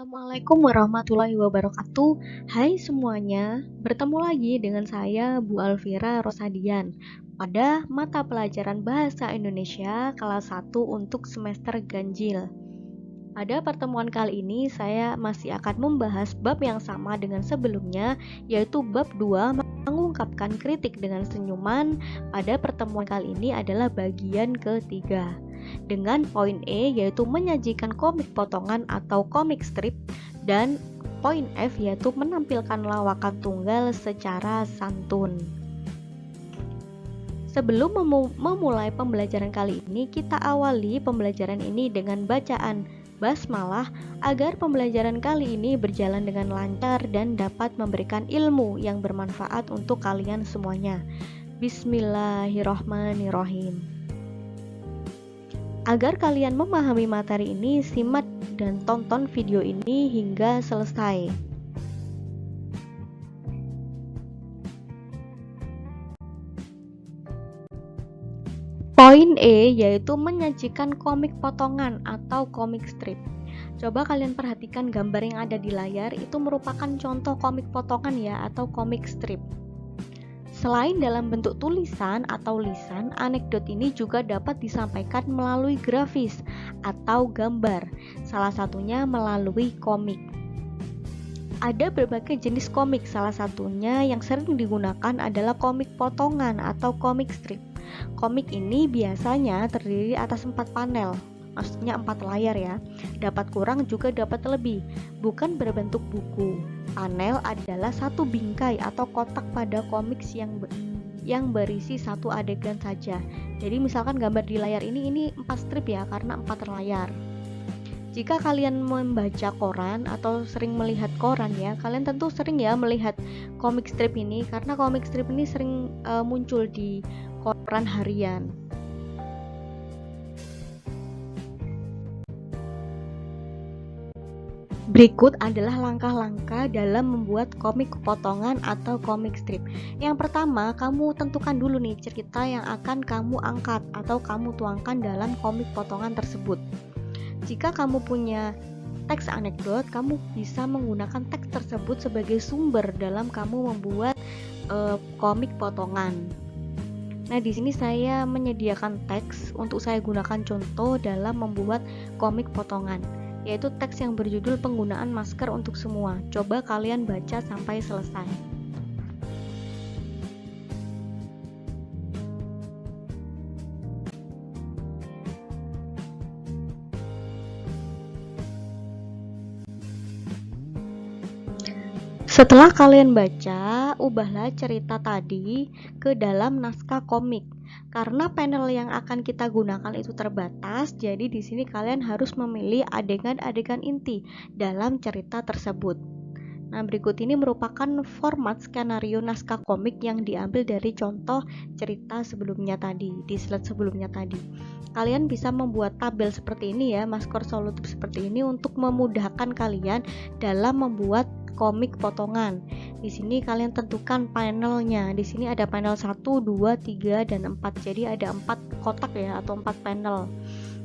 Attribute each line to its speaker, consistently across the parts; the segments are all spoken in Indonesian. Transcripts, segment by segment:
Speaker 1: Assalamualaikum warahmatullahi wabarakatuh. Hai semuanya, bertemu lagi dengan saya Bu Alvira Rosadian pada mata pelajaran Bahasa Indonesia kelas 1 untuk semester ganjil. Pada pertemuan kali ini saya masih akan membahas bab yang sama dengan sebelumnya, yaitu bab 2 mengungkapkan kritik dengan senyuman. Pada pertemuan kali ini adalah bagian ketiga dengan poin E yaitu menyajikan komik potongan atau komik strip, dan poin F yaitu menampilkan lawakan tunggal secara santun. Sebelum memulai pembelajaran kali ini, kita awali pembelajaran ini dengan bacaan basmalah agar pembelajaran kali ini berjalan dengan lancar dan dapat memberikan ilmu yang bermanfaat untuk kalian semuanya. Bismillahirrohmanirrohim. Agar kalian memahami materi ini, simak dan tonton video ini hingga selesai. Poin E yaitu menyajikan komik potongan atau komik strip. Coba kalian perhatikan gambar yang ada di layar, itu merupakan contoh komik potongan ya, atau komik strip. Selain dalam bentuk tulisan atau lisan, anekdot ini juga dapat disampaikan melalui grafis atau gambar, salah satunya melalui komik. Ada berbagai jenis komik, salah satunya yang sering digunakan adalah komik potongan atau komik strip. Komik ini biasanya terdiri atas 4 panel, maksudnya 4 layar ya, dapat kurang juga dapat lebih, bukan berbentuk buku. Panel adalah satu bingkai atau kotak pada komik yang berisi satu adegan saja. Jadi misalkan gambar di layar ini 4 strip ya, karena 4 layar. Jika kalian membaca koran atau sering melihat koran ya, kalian tentu sering ya melihat komik strip ini, karena komik strip ini sering muncul di koran harian. Berikut adalah langkah-langkah dalam membuat komik potongan atau komik strip. Yang pertama, kamu tentukan dulu nih cerita yang akan kamu angkat atau kamu tuangkan dalam komik potongan tersebut. Jika kamu punya teks anekdot, kamu bisa menggunakan teks tersebut sebagai sumber dalam kamu membuat komik potongan. Nah, di sini saya menyediakan teks untuk saya gunakan contoh dalam membuat komik potongan, yaitu teks yang berjudul penggunaan masker untuk semua. Coba kalian baca sampai selesai. Setelah kalian baca, ubahlah cerita tadi ke dalam naskah komik. Karena panel yang akan kita gunakan itu terbatas, jadi di sini kalian harus memilih adegan-adegan inti dalam cerita tersebut. Nah, berikut ini merupakan format skenario naskah komik yang diambil dari contoh cerita sebelumnya tadi, di slide sebelumnya tadi. Kalian bisa membuat tabel seperti ini ya, maskor solutif seperti ini untuk memudahkan kalian dalam membuat komik potongan. Di sini kalian tentukan panelnya. Di sini ada panel 1, 2, 3, dan 4. Jadi ada 4 kotak ya, atau 4 panel.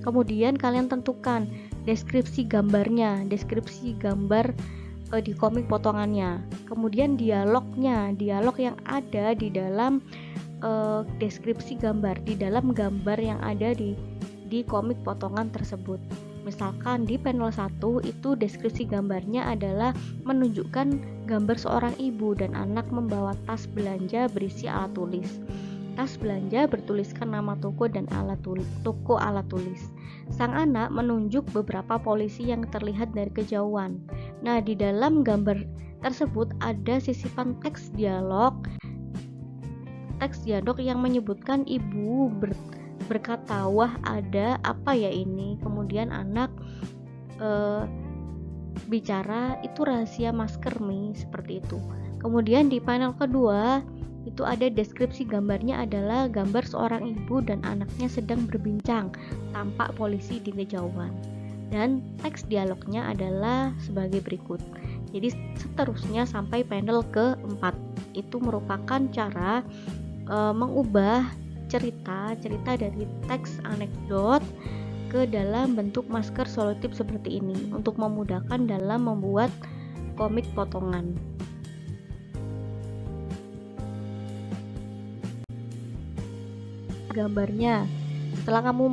Speaker 1: Kemudian kalian tentukan deskripsi gambarnya, deskripsi gambar di komik potongannya. Kemudian dialognya, dialog yang ada di dalam deskripsi gambar, di dalam gambar yang ada di komik potongan tersebut. Misalkan di panel 1 itu deskripsi gambarnya adalah menunjukkan gambar seorang ibu dan anak membawa tas belanja berisi alat tulis. Tas belanja bertuliskan nama toko dan toko alat tulis. Sang anak menunjuk beberapa polisi yang terlihat dari kejauhan. Nah, di dalam gambar tersebut ada sisipan teks dialog yang menyebutkan ibu berkata, "Wah, ada apa ya ini?" Kemudian anak bicara, "Itu rahasia masker Mi," seperti itu. Kemudian di panel kedua itu ada deskripsi gambarnya adalah gambar seorang ibu dan anaknya sedang berbincang, tampak polisi di kejauhan. Dan teks dialognya adalah sebagai berikut. Jadi seterusnya sampai panel keempat. Itu merupakan cara mengubah cerita dari teks anekdot ke dalam bentuk masker selotip seperti ini untuk memudahkan dalam membuat komik potongan. Gambarnya, setelah kamu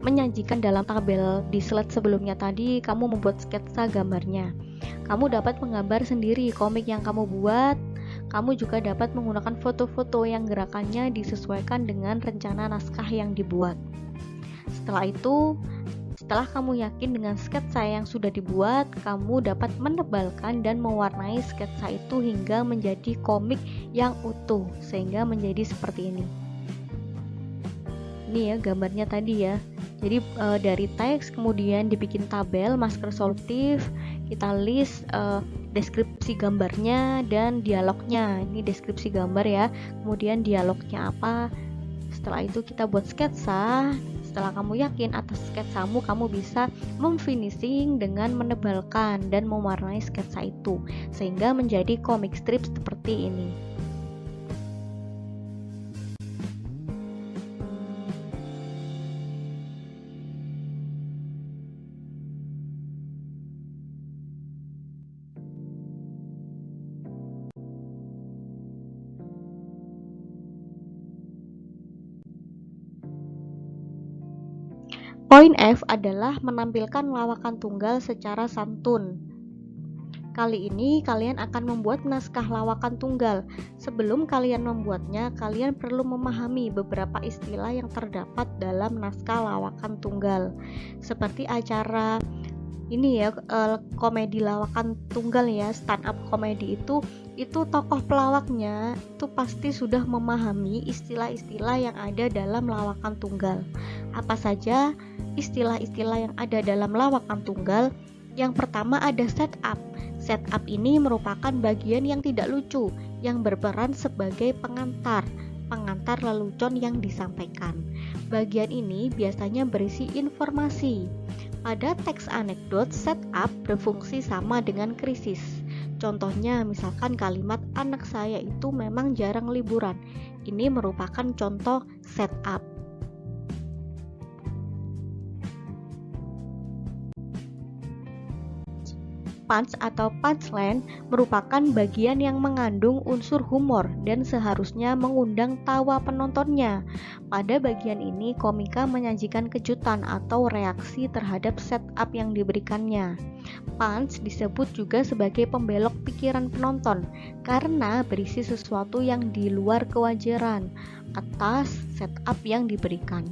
Speaker 1: menyajikan dalam tabel di slide sebelumnya tadi, kamu membuat sketsa gambarnya. Kamu dapat menggambar sendiri komik yang kamu buat. Kamu juga dapat menggunakan foto-foto yang gerakannya disesuaikan dengan rencana naskah yang dibuat. Setelah kamu yakin dengan sketsa yang sudah dibuat, kamu dapat menebalkan dan mewarnai sketsa itu hingga menjadi komik yang utuh, sehingga menjadi seperti ini. Ini ya gambarnya tadi ya. Jadi dari teks kemudian dibikin tabel masker selotip, kita list deskripsi gambarnya dan dialognya. Ini deskripsi gambar ya, kemudian dialognya apa. Setelah itu kita buat sketsa. Setelah kamu yakin atas sketsamu, kamu bisa memfinishing dengan menebalkan dan mewarnai sketsa itu sehingga menjadi comic strip seperti ini. Poin F adalah menampilkan lawakan tunggal secara santun. Kali ini kalian akan membuat naskah lawakan tunggal. Sebelum kalian membuatnya, kalian perlu memahami beberapa istilah yang terdapat dalam naskah lawakan tunggal. Seperti acara ini ya, komedi lawakan tunggal ya, stand up komedi itu tokoh pelawaknya itu pasti sudah memahami istilah-istilah yang ada dalam lawakan tunggal. Apa saja istilah-istilah yang ada dalam lawakan tunggal? Yang pertama ada setup. Setup ini merupakan bagian yang tidak lucu, yang berperan sebagai pengantar lelucon yang disampaikan. Bagian ini biasanya berisi informasi. Pada teks anekdot, setup berfungsi sama dengan krisis. Contohnya misalkan kalimat anak saya itu memang jarang liburan. Ini merupakan contoh setup. Punch atau punchline merupakan bagian yang mengandung unsur humor dan seharusnya mengundang tawa penontonnya. Pada bagian ini, komika menyajikan kejutan atau reaksi terhadap setup yang diberikannya. Punch disebut juga sebagai pembelok pikiran penonton karena berisi sesuatu yang di luar kewajaran atas setup yang diberikan.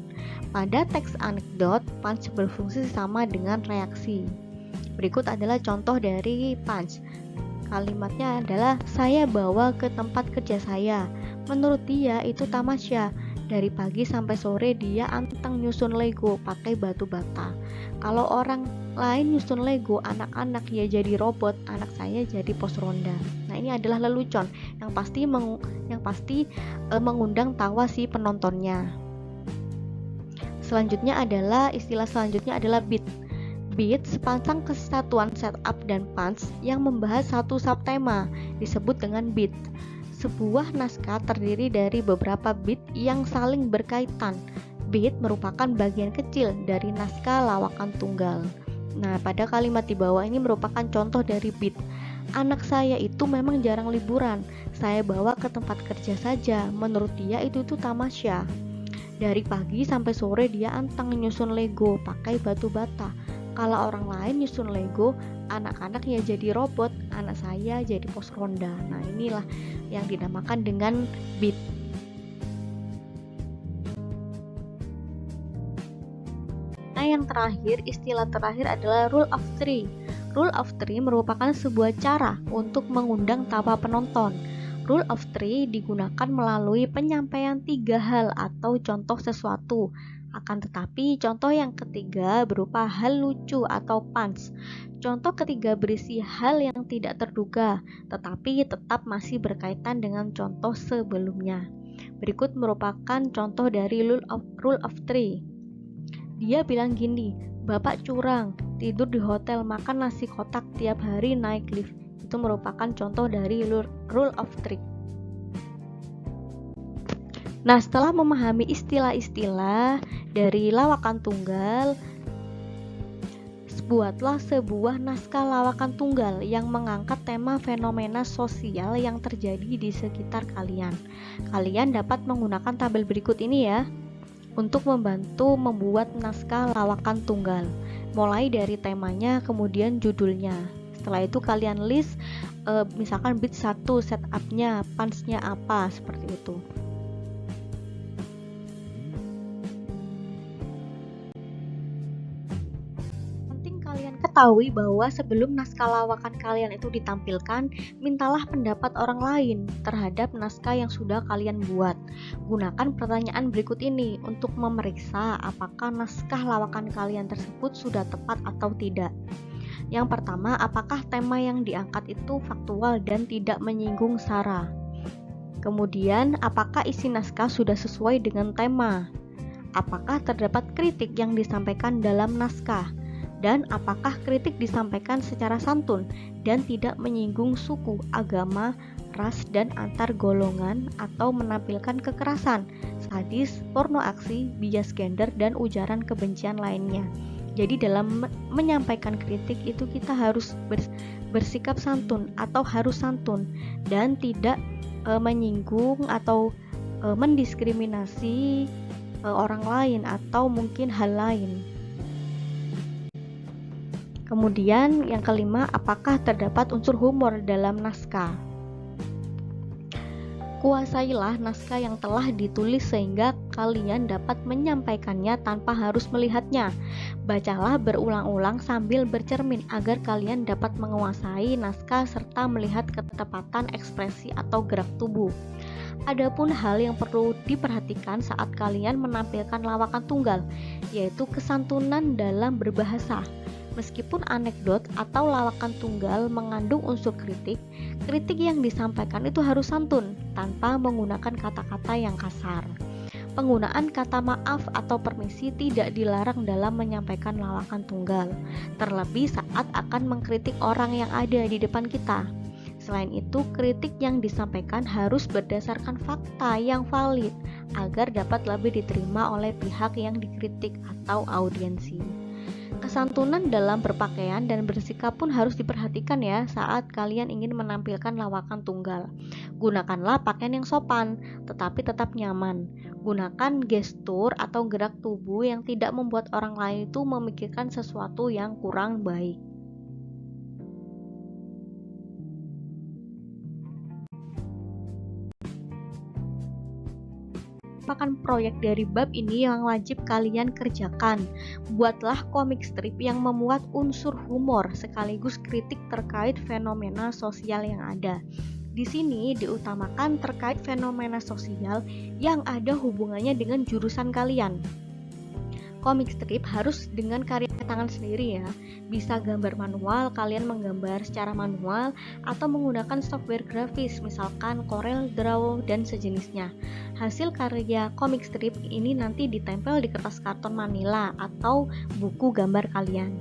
Speaker 1: Pada teks anekdot, punch berfungsi sama dengan reaksi. Berikut adalah contoh dari punch. Kalimatnya adalah, saya bawa ke tempat kerja saya. Menurut dia itu tamasya. Dari pagi sampai sore dia anteng nyusun Lego pakai batu bata. Kalau orang lain nyusun Lego anak-anak ya jadi robot, anak saya jadi pos ronda. Nah, ini adalah lelucon yang pasti mengundang tawa si penontonnya. Istilah selanjutnya adalah beat. Beat sepasang kesatuan setup dan punch yang membahas satu subtema disebut dengan beat. Sebuah naskah terdiri dari beberapa beat yang saling berkaitan. Beat merupakan bagian kecil dari naskah lawakan tunggal. Nah, pada kalimat di bawah ini merupakan contoh dari beat. Anak saya itu memang jarang liburan. Saya bawa ke tempat kerja saja. Menurut dia itu tamasya. Dari pagi sampai sore dia anteng nyusun Lego pakai batu bata. Kalau orang lain nyusun Lego, anak-anak ya jadi robot, anak saya jadi pos ronda. Nah, inilah yang dinamakan dengan beat. Nah, yang terakhir, istilah terakhir adalah rule of three. Rule of three merupakan sebuah cara untuk mengundang tawa penonton. Rule of three digunakan melalui penyampaian 3 hal atau contoh sesuatu. Akan tetapi, contoh yang ketiga berupa hal lucu atau punch. Contoh ketiga berisi hal yang tidak terduga, tetapi tetap masih berkaitan dengan contoh sebelumnya. Berikut merupakan contoh dari rule of three. Dia bilang gini, Bapak curang, tidur di hotel, makan nasi kotak, tiap hari naik lift. Itu merupakan contoh dari rule of three. Nah, setelah memahami istilah-istilah dari lawakan tunggal, buatlah sebuah naskah lawakan tunggal yang mengangkat tema fenomena sosial yang terjadi di sekitar kalian. Kalian dapat menggunakan tabel berikut ini ya untuk membantu membuat naskah lawakan tunggal. Mulai dari temanya, kemudian judulnya. Setelah itu kalian list misalkan beat 1, setupnya, punchnya apa, seperti itu. Kalian ketahui bahwa sebelum naskah lawakan kalian itu ditampilkan, mintalah pendapat orang lain terhadap naskah yang sudah kalian buat. Gunakan pertanyaan berikut ini untuk memeriksa apakah naskah lawakan kalian tersebut sudah tepat atau tidak. Yang pertama, apakah tema yang diangkat itu faktual dan tidak menyinggung sara? Kemudian, apakah isi naskah sudah sesuai dengan tema? Apakah terdapat kritik yang disampaikan dalam naskah? Dan apakah kritik disampaikan secara santun dan tidak menyinggung suku, agama, ras, dan antar golongan atau menampilkan kekerasan, sadis, porno aksi, bias gender, dan ujaran kebencian lainnya. Jadi dalam menyampaikan kritik itu kita harus bersikap santun atau harus santun dan tidak menyinggung atau mendiskriminasi orang lain atau mungkin hal lain. Kemudian yang kelima, apakah terdapat unsur humor dalam naskah? Kuasailah naskah yang telah ditulis sehingga kalian dapat menyampaikannya tanpa harus melihatnya. Bacalah berulang-ulang sambil bercermin agar kalian dapat menguasai naskah serta melihat ketepatan ekspresi atau gerak tubuh. Adapun hal yang perlu diperhatikan saat kalian menampilkan lawakan tunggal, yaitu kesantunan dalam berbahasa. Meskipun anekdot atau lawakan tunggal mengandung unsur kritik, kritik yang disampaikan itu harus santun, tanpa menggunakan kata-kata yang kasar. Penggunaan kata maaf atau permisi tidak dilarang dalam menyampaikan lawakan tunggal, terlebih saat akan mengkritik orang yang ada di depan kita. Selain itu, kritik yang disampaikan harus berdasarkan fakta yang valid, agar dapat lebih diterima oleh pihak yang dikritik atau audiensi. Kesantunan dalam berpakaian dan bersikap pun harus diperhatikan ya saat kalian ingin menampilkan lawakan tunggal. Gunakanlah pakaian yang sopan, tetapi tetap nyaman. Gunakan gestur atau gerak tubuh yang tidak membuat orang lain itu memikirkan sesuatu yang kurang baik. Merupakan proyek dari bab ini yang wajib kalian kerjakan. Buatlah komik strip yang memuat unsur humor sekaligus kritik terkait fenomena sosial yang ada. Di sini diutamakan terkait fenomena sosial yang ada hubungannya dengan jurusan kalian. Komik strip harus dengan karya tangan sendiri ya. Bisa gambar manual, kalian menggambar secara manual atau menggunakan software grafis misalkan Corel Draw dan sejenisnya. Hasil karya komik strip ini nanti ditempel di kertas karton manila atau buku gambar kalian.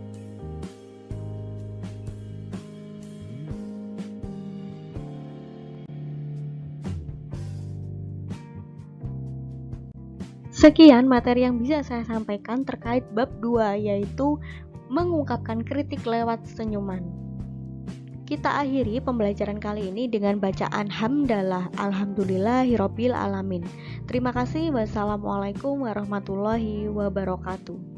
Speaker 1: Sekian materi yang bisa saya sampaikan terkait bab 2, yaitu mengungkapkan kritik lewat senyuman. Kita akhiri pembelajaran kali ini dengan bacaan hamdalah alhamdulillahirabbil alamin. Terima kasih. Wassalamualaikum warahmatullahi wabarakatuh.